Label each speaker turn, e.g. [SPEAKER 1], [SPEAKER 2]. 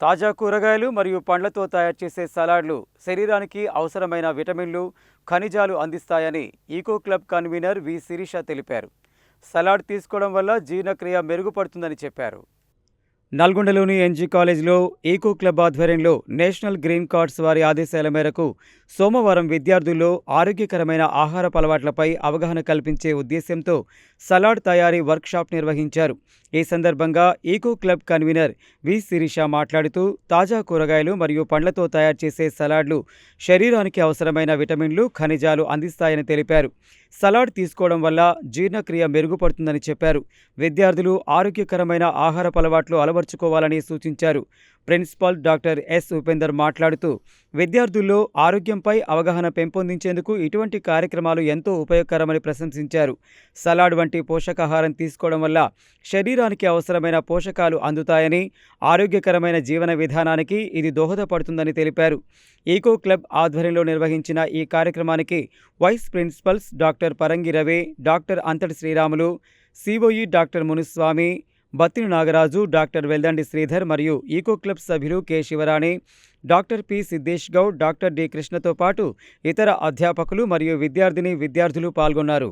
[SPEAKER 1] తాజా కూరగాయలు మరియు పండ్లతో తయారు చేసే సలాడ్లు శరీరానికి అవసరమైన విటమిన్లు, ఖనిజాలు అందిస్తాయని ఈకో క్లబ్ కన్వీనర్ వి శిరీష తెలిపారు. సలాడ్ తీసుకోవడం వల్ల జీర్ణక్రియ మెరుగుపడుతుందని చెప్పారు. నల్గొండలోని ఎన్జీ కాలేజ్లో ఈకో క్లబ్ ఆధ్వర్యంలో నేషనల్ గ్రీన్ కార్డ్స్ వారి ఆదేశాల మేరకు సోమవారం విద్యార్థుల్లో ఆరోగ్యకరమైన ఆహారపు అలవాట్లపై అవగాహన కల్పించే ఉద్దేశంతో సలాడ్ తయారీ వర్క్షాప్ నిర్వహించారు. ఈ సందర్భంగా ఈకో క్లబ్ కన్వీనర్ వి శిరీష మాట్లాడుతూ తాజా కూరగాయలు మరియు పండ్లతో తయారు చేసే సలాడ్లు శరీరానికి అవసరమైన విటమిన్లు, ఖనిజాలు అందిస్తాయని తెలిపారు. సలాడ్ తీసుకోవడం వల్ల జీర్ణక్రియ మెరుగుపడుతుందని చెప్పారు. విద్యార్థులు ఆరోగ్యకరమైన ఆహారపు అలవాట్లు అలవర్చుకోవాలని సూచించారు. ప్రిన్సిపాల్ డాక్టర్ ఎస్ ఉపేందర్ మాట్లాడుతూ విద్యార్థుల్లో ఆరోగ్యంపై అవగాహన పెంపొందించేందుకు ఇటువంటి కార్యక్రమాలు ఎంతో ఉపయోగకరమని ప్రశంసించారు. సలాడ్ వంటి పోషకాహారం తీసుకోవడం వల్ల శరీరానికి అవసరమైన పోషకాలు అందుతాయని, ఆరోగ్యకరమైన జీవన విధానానికి ఇది దోహదపడుతుందని తెలిపారు. ఈకో క్లబ్ ఆధ్వర్యంలో నిర్వహించిన ఈ కార్యక్రమానికి vice principals doctor Parangi Ravi, doctor Anthati Sriramulu, COE doctor Munuswamy, Battini Nagaraju, doctor Veldandi Sridhar మరియు ఈకో క్లబ్ సభ్యులు K Sivarani, doctor P Siddesh Goud, doctor D కృష్ణతో పాటు ఇతర అధ్యాపకులు మరియు విద్యార్థులు పాల్గొన్నారు.